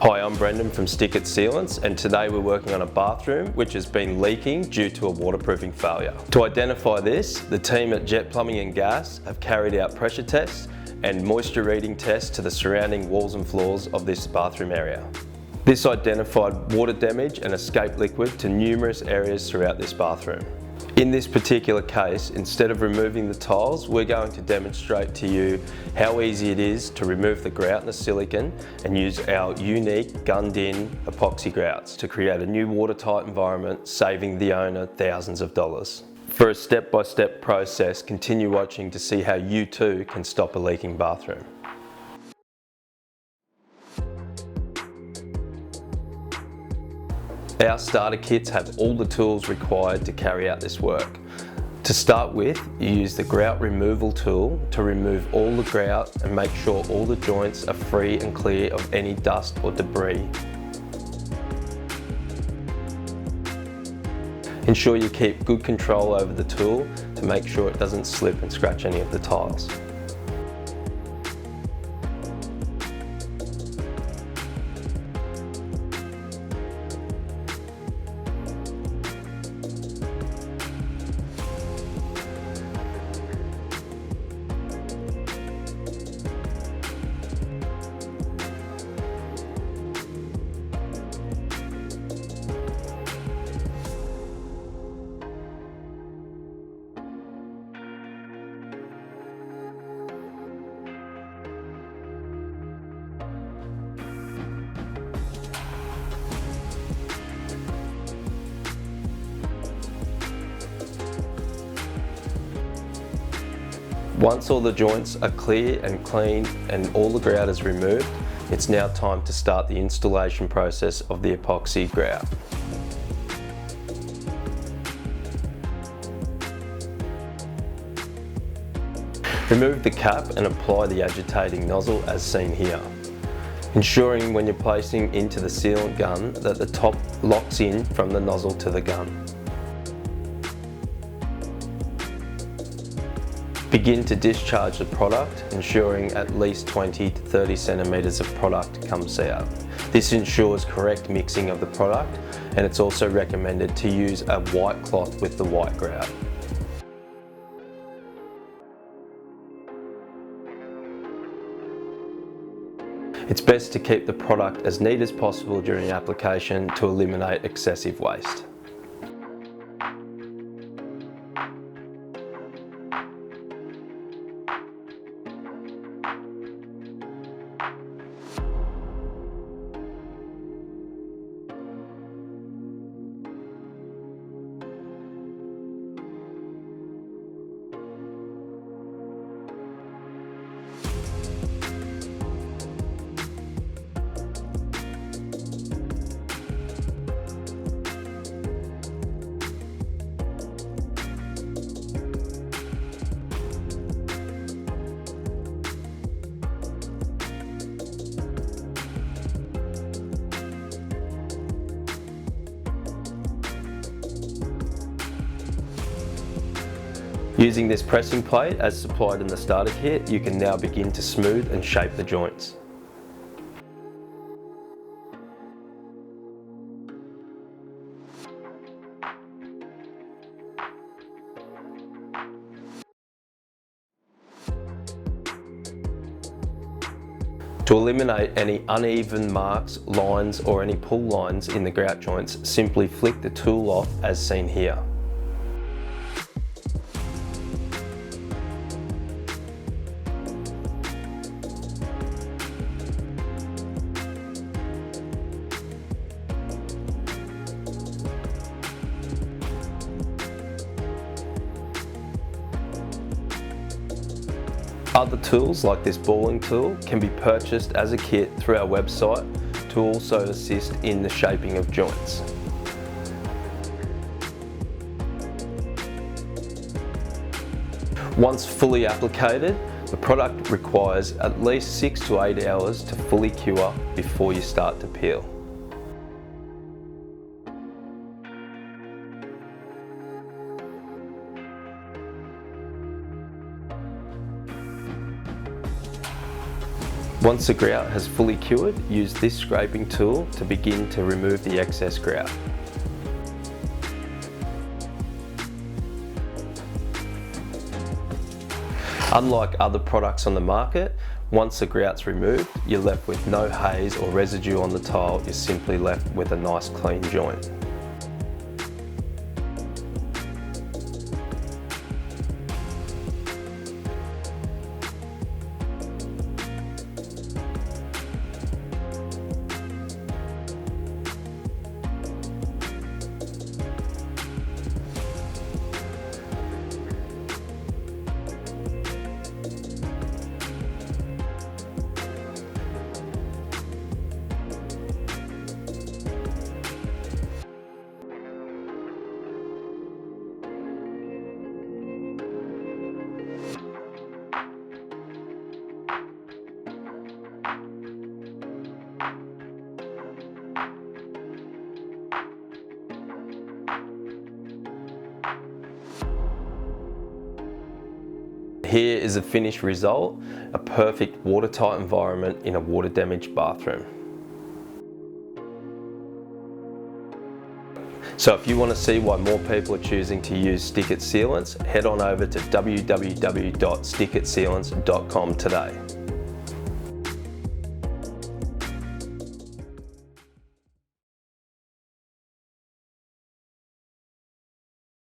Hi, I'm Brendan from Stick It Sealants, and today we're working on a bathroom which has been leaking due to a waterproofing failure. To identify this, the team at Jet Plumbing and Gas have carried out pressure tests and moisture reading tests to the surrounding walls and floors of this bathroom area. This identified water damage and escape liquid to numerous areas throughout this bathroom. In this particular case, instead of removing the tiles, we're going to demonstrate to you how easy it is to remove the grout and the silicone and use our unique gunned-in epoxy grouts to create a new watertight environment, saving the owner thousands of dollars. For a step-by-step process, continue watching to see how you too can stop a leaking bathroom. Our starter kits have all the tools required to carry out this work. To start with, you use the grout removal tool to remove all the grout and make sure all the joints are free and clear of any dust or debris. Ensure you keep good control over the tool to make sure it doesn't slip and scratch any of the tiles. Once all the joints are clear and clean and all the grout is removed, it's now time to start the installation process of the epoxy grout. Remove the cap and apply the agitating nozzle as seen here, ensuring when you're placing into the sealant gun that the top locks in from the nozzle to the gun. Begin to discharge the product, ensuring at least 20 to 30 centimetres of product comes out. This ensures correct mixing of the product, and it's also recommended to use a white cloth with the white grout. It's best to keep the product as neat as possible during application to eliminate excessive waste. Using this pressing plate as supplied in the starter kit, you can now begin to smooth and shape the joints. To eliminate any uneven marks, lines or any pull lines in the grout joints, simply flick the tool off as seen here. Other tools like this balling tool can be purchased as a kit through our website to also assist in the shaping of joints. Once fully applicated, the product requires at least 6 to 8 hours to fully cure before you start to peel. Once the grout has fully cured, use this scraping tool to begin to remove the excess grout. Unlike other products on the market, once the grout's removed, you're left with no haze or residue on the tile, you're simply left with a nice clean joint. Here is a finished result, a perfect watertight environment in a water damaged bathroom. So if you want to see why more people are choosing to use Stick It Sealants, head on over to www.stickitsealants.com today.